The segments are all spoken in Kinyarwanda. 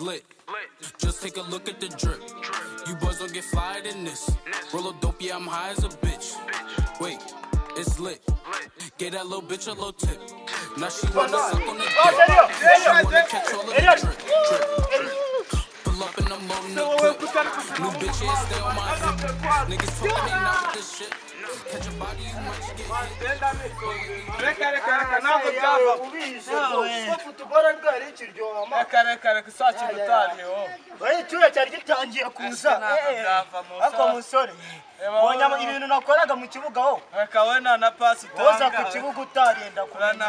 lit. Just take a look at the drip. You boys don't get flyer than this. Roll a dope, yeah, I'm high as a bitch. Wait, it's lit. Get that little bitch a little tip. Now she wanna suck on the dick. She wanna catch all of the drip. Pull up and I'm loading the clip. New bitch, yeah, stay on my hip. Niggas told me not with this shit. Catch a body, you might get hit. Wanyama ibintu nakoraga mu kibuga ho akabona na pass utoza ku kibuga utarienda kurana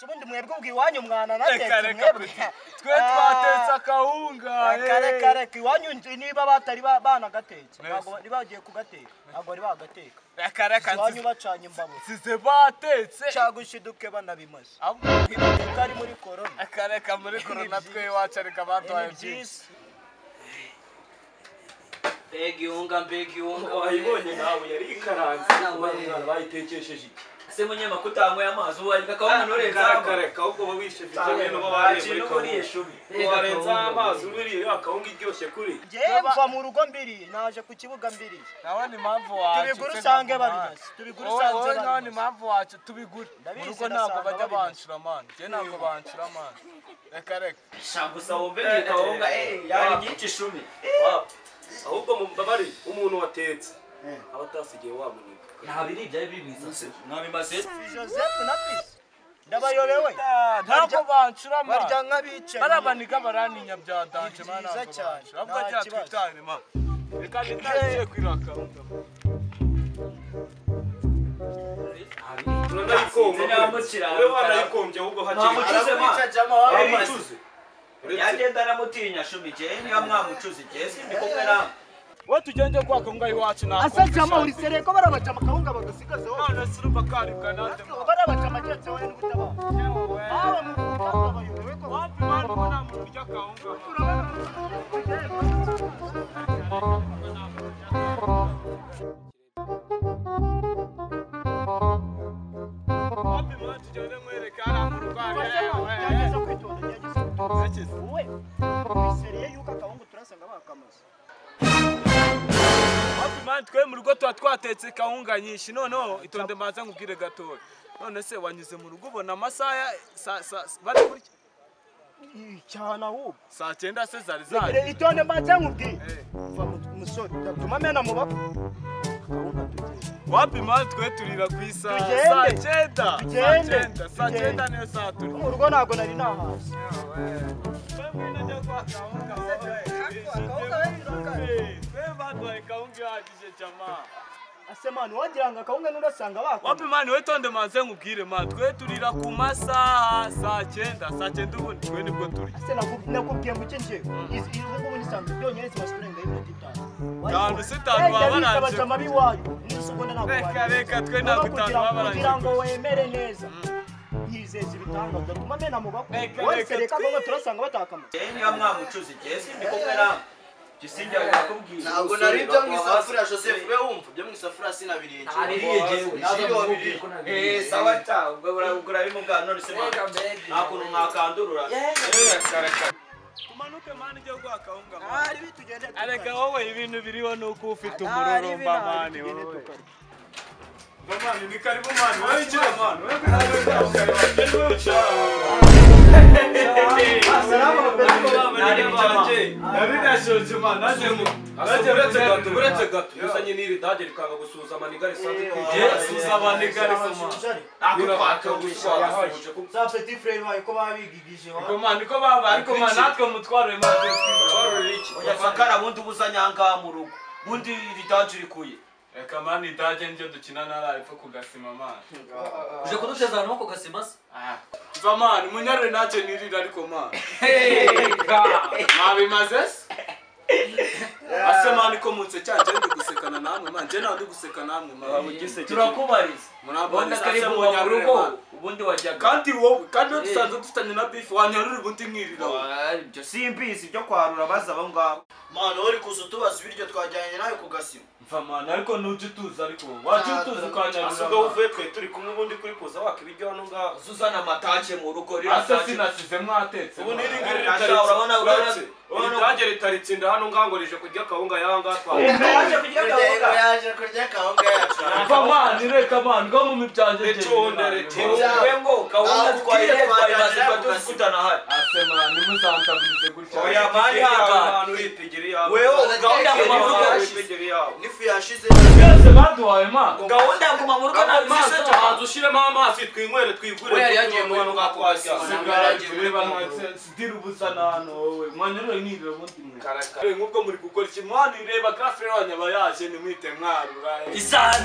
subundi mwebwe ubwiwanyu mwana natetse mwebwe twe twatetse akahunga kare iwanyu niba batari bana gatetse ntabwo bagiye kugateka ntabwo ari bagateka kare iwanyu bacanye imbabo size batetse cyagushiduke banabimaze ahubwo kari muri corona kare muri corona twe wacarika batwaye byisi Begi unga wayibonye nawe yari ikaranze n'abana bayitekesheje iki se munyema kutamwe amazi uwalika kaona norenza kareka ubwo babishe bitanye no bari muri shumi warenza amazi ubiri akawunga iryoshye kuri mva mu rugo mbiri naje ku kibuga mbiri nawe ni mpamvu wacu tubigura usange babigase tubigura usanze nawe ni mpamvu wacu tubigura mu rugo ntabwo bajya banshura man je ntabwo banshura man reka shabusa ubenge kaunga yari nyinshi shumi ahubwo mumbabari umuntu watetse abatasigiye wamuniga ntabiri byaye bibisa nabimaze Joseph na Peace ndabayobewe ntabwo bancura man barya nkabice barabaniga baraninya byadanje man ntabwo bancura ahubwo ajya twitane man reka nitaje kwiraka uranayikomye ahubwo hakimucuze yagenda namutinya shumi je niba mwamucuze je sindi kumwe nawe we tugende kwa kaunga iwacu nako asajama uri sereko barabacama kaunga bagasigaze ho none sirupa kari kanande barabacama cyetse we ngutaba aho mu kaunga bayobewe ko wapi mari mbona mu burya kaunga wapi mari tugende mwereka ara mu rwanda yageze kwitonda yageze we seriye yuko kaunga turasanga bakamaze man twe mu rugo twatetse kaunga nyinshi noneho itonde maza nkubwire gato none se wanyuze mu rugo ubona amasaha bari kurya cyana ahubwo saa 9 se zari zaje itonde maza nkubwire va musore datuma mena mu bako wapi man twe turira kwisa saa 9 niyo saa turi mu rugo nago nari nahasi wewe najya kwa kaunga asemani wagiranga kaunga nurasanga bako wapi mani wetonde maze nkubwire man twe turira ku masaha saa 9 ubundi twe nibwo turi ase nakubwiye ngo nje izi ngo ni sanzwe byonyine zibasiturenga y'ibintu bitanu kandi sitanu babaranje abacama biwayo nisubona nako reka twe nagutanu babaranje kugira ngo wemere neza yizeze bitanga gatuma mena mu bako wese reka ngo turasanga batakama niba mwamucuze je sindi kumwe nawe Jisinja yakubwira ntabwo nari byo mwisafura Joseph be wumva byo mwisafura sinabiriye sawa ta ugura bimubwa none se nakuntu mwakandurura tumanuke mani je kwa kaunga ari bitugende areka wowe ibintu biriho nuko ufite umururumba mani wowe mani ni karibu mani wewe kira mani wewe assalamu alaykum uretse gato usanye n'iri dage rikanga gusuza amanigari sanze suza amanigari za petit frère wawe ko babigigije ko mani ko baba ariko mani natwe mutwaro imaze twitwaro iki oya fakara bundi ubuzanyanga mu rugo bundi iri dage rikuye eka mani dage nje dukina naraye pfa kugasima mani uje kuduteza no kugasima se va mani munyare naje nirira ariko mani mabimazes asemani ko munse cyaje ndi gusekana namwe manje nandi guseka namwe mabugise turakubariza murabona karibu mu rugo ubundi wajya kandi wowe kandi dusanze dufitanye na beef wanyarura ubundi nkirira ibyo simbizi byo kwarura baza abo ngabo mano uri kuzo tubaza ibiryo twajyanye nawe kugasima Mfamana ariko nuje tuza ariko waje tuza ukanyarura asuga uvuye twe turi kumwe ubundi kuri kuza waka ibiryo hano ngaho Suzana amatake mu rugo rira ase sinasize mwatetse ubu niri ngiri urabona itaje ritaritsinda hano ngaho ngo rije kurya kawunga yanga yaje kurya kawunga yaje kurya kawunga yacu Mfamana reka man ngo mu mibyanje Lecondere ngo kawunga twaye maze badukutana hari asema nimuzantabirize gutya oya mari hanga uripigiri yawe wewe gahunda mu mavuga uripigiri yawe nifu yashize byose baduhaye man gahunda nguma mu rugo na maso cyahanze ushiremo amazi twinywere twigure we yari yagiye mu hano ngaho kwasya sidira ubusa nano wowe mwanyuro nirira ubundi mwe nk'ubwo muri gukora ikimwani reba grafere wanyaba yaje nimwite mwarura isa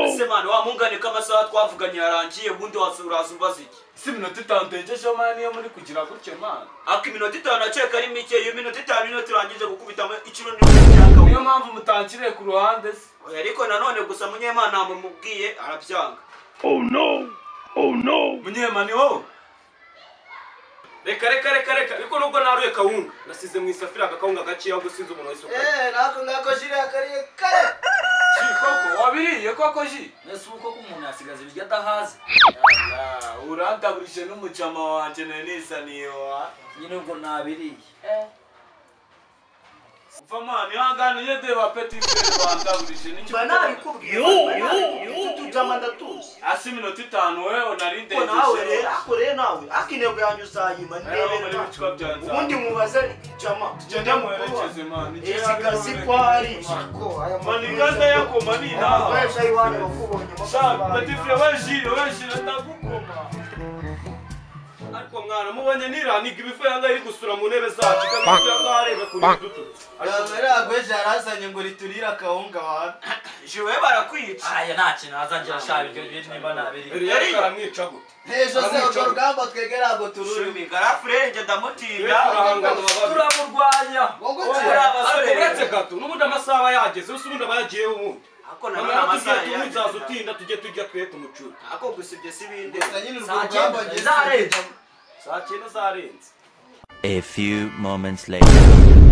ese man wa mungane kamasaha twavuganye yarangiye ubundi wasuraza umbaza iki si minota 5 ntegeje man niyo muri kugira gutyo man aki minota 5 aceka ari mike iyo minota 5 niyo turangije gukubitamo ikirundi cyaka niyo mpamvu mutankire ku ruhande se oya ariko nanone gusa munyemana mumubwiye arabyanga oh no munyemani wowe reka ariko nubwo naruye kawunga nasize mu isafira agakawunga gaciye ahubwo sinzi umuntu wese nako ngako jiri akariye kare koko wabiriye koko ji nese uko umuntu yasigaza ibiryo adahaze urandaburije n'umucama wanje nenisaniye wa nyine ubwo nabiriye Mfamani hangane yedeba petit frère bandaburije n'icyo banari kubwiye tujama ndatuzi asi minota 5 wewe narinde ko nawe rero akore nawe akinego yanyu uzayima ndebe ubundi mubaze jama tugende muherekeze man isigazi kwari maniganda yako manina wesha iwane bakubonye petit frère wejire ndagukoma ariko mwana mubonye niraniga ibifu yanga iri gusura mu ntebe zacu kandi yanga arebe kuri dutu agweje arazanye ngo riturira kawunga wana jiwe barakwica aya nta kintu azangira shabe ibyo bintu nimba nabiri yari karamwica gute hejo se urwo rugamba twegera ngo tururi garafure nge ndamutinya turamurwanya wowe uretse gato n'ubundi amasaha yageze usubundi abayagiye ubundi ako nanone amasaha tuzaza utinda tujye tujya twe tumucura ako gusibye sibinde nyine urwo rugamba zarenze saa 9 zarenze. A few moments later.